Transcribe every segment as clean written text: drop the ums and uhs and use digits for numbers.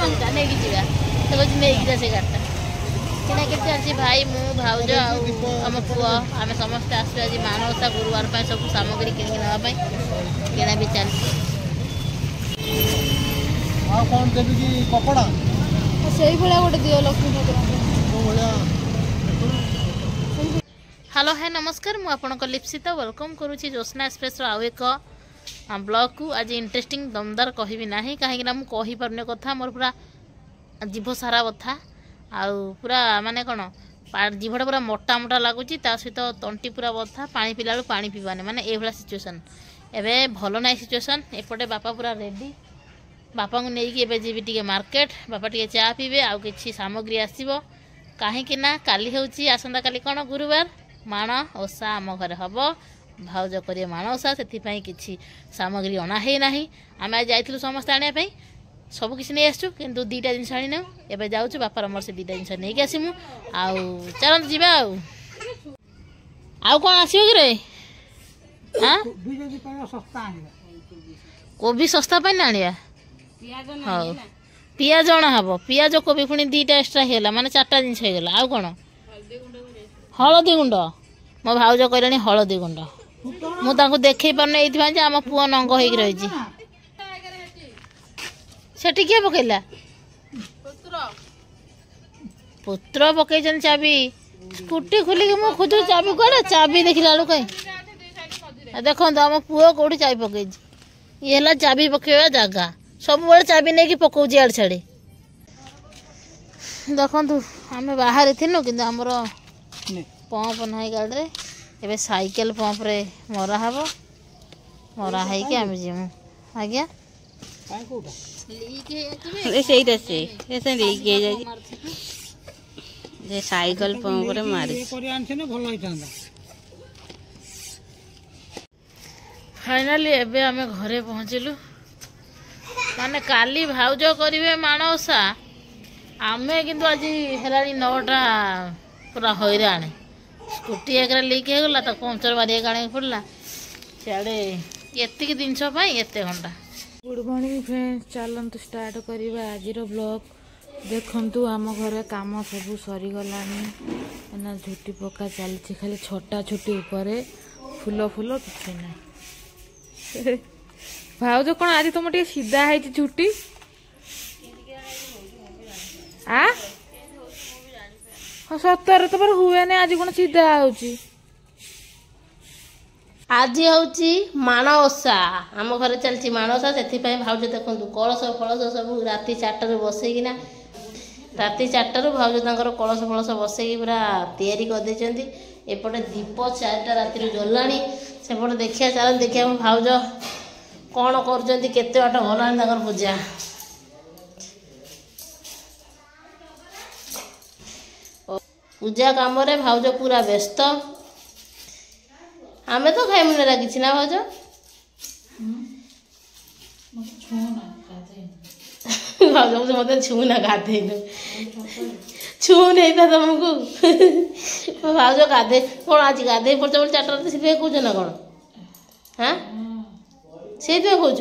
मस्ता नहीं जा तो कुछ नहीं जा से गाड़टा किना के चलछि भाई मु भाउज आम पुआ आम समस्त आसु आज मानवता गुरुवार सब सामग्री किन नापी किना भी चलछि कौन देवी की कपड़ा से गोटे दियो लक्ष्मी ठाकुर। हेलो है नमस्कार मु आपनको लिप्सिता वेलकम करुच्ची ज्योत्ना एक्सप्रेस आउ एक ब्लॉग को आज इंटरेस्टिंग दमदार कहबी ना कहीं मु कही पारने कथा मोर पूरा जीभ सारा बथा आउ पूरा माने कौन जीभटा पूरा मोटा मोटा लगुच सहित तंटी पूरा बथा पानी पिला बेलू पानी पीवानी माने ये सिचुएसन एवं भल ना सिचुएसन एपटे बापा पूरा रेडी बापा को लेकिन एवं जी टे मार्केट बापा टे चा पीबे आउ कि सामग्री आसो कहीं काली हूँ आसंता काली कौन गुरुवार माण ओषा आम घर हम भाउज करे माण ओषा से किसी सामग्री अणा है ना आम आज जाइलु समस्ते आने सब किसी नहीं आसु कि दुईटा जिन आनी ना एवं जाऊँ बापार मोर से दुईटा जिन नहीं आसमु आउ चलत जी आउ कौन आसो कि रे कोबी सस्ता पाई ना आनिया हाँ पियाज अणा हम पियाज कोबी पुणी दुईटा एक्सट्रा होगा माने 4टा जिन होगा आउ कौन हलदी गुंड मो भाउज कहलानी हलदी गुंड मुझे देखे पारना ये आम पुआ नंग हो रही सेठी किए पकईला पुत्र पकई चाबी स्कूटी खोलिक मु खोजु चाबी कौन चाबी देखला बेलू कहीं देखो आम पुओ कौटी चाबी पकई ये है चाबी पकड़ा जगह सब चाबी नहीं पकाऊँ आड़ छाड़ी देखु आम बाहर थिलु कि आमर पंप ना गाड़ी एवं साइकेल पंप रे मरा हम मरा है आम जीमु आज्ञा साइकेल पंप रे मारी फाइनाली एबे आमे घरे पहुँचलु माने काली भाउज करिवे मानवसा आमे किंतु आज हेलानी 9टा पूरा हैरान स्कूटी एक लीक हो गला तो पंचर मारे आने पड़ा सियाड़े एतिक जिनस एत घंटा। गुड मॉर्निंग फ्रेंड्स चलतु स्टार्ट करवा आज ब्लॉग देखु आम घर काम सब सरीगलानी झुटी पका चलती खाली छोटा छुटी उपर फूल फूल किसी ना भाउज कौन आज तुम टे सीधा है झुटी आ सतर तो हुए ना आज कौन सीधा होची आज हूँ माण ओषा आम घर चलती माण ओषा से भाउज देखु कलश फलश सब राति 4टारू बसईकिना राति 4टारू भाउज तर कलश फलश बसईकी पूरा तैयारी करदे एपटे दीप 4टा राति जल्ला सेपटे देखिया चल देखिया भाउज कौन करते बाट गलानी पूजा पूजा काम रे भाउज पूरा व्यस्त आमे तो खाई मुना किसी ना भाउज भाउज मत छूना गाधे छू नहीं था तुमको भाउज गाधे कौन आज गाधे पड़े बोले 4टा रात से कौच ना कौन हाँ से कौच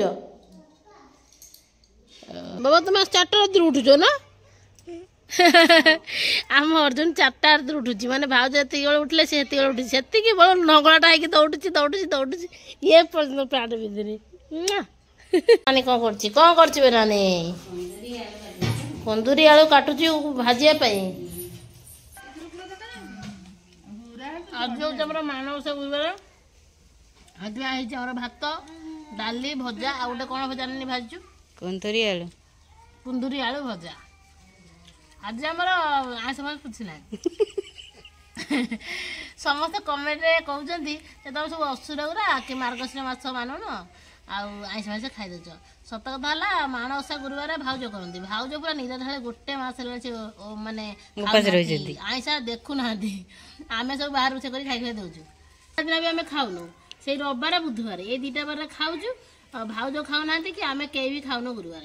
बाबा तुम 4टा रात उठुच ना आम अर्जुन 4टा रात उठुची माने भाउज ये उठले से उठी से बड़ नगलाटा है दौड़ुची दौड़ुची दौड़ुची ये पर्यटन प्राण भितर नानी कौन कर नानी कुंदूरी आलू काटुची भाजिया आज हूँ मानवसा गुरुवार आज भात डाली भजा आ गए कौन भजा नानी भाजु कुंदूरी आलू भजा आज आमर आइस फाइस कुछ ना समस्त कमेंट कहते तुम सब असुर गुरा कि मार्गशीर मास मानुन आइस फाइस खाईदे सत कथा है माण ओषा गुरुवार भाउज करती भाउज पूरा निज ढाले गोटे मस माने आइसा देखु ना आम सब बाहर रोषे कर खाई दौचु दिन भी आम खाऊनु से रविवार बुधवार ये 2टा बार खाऊचु भाउज खाऊ ना कि आम कई भी खाऊनु गुरुवार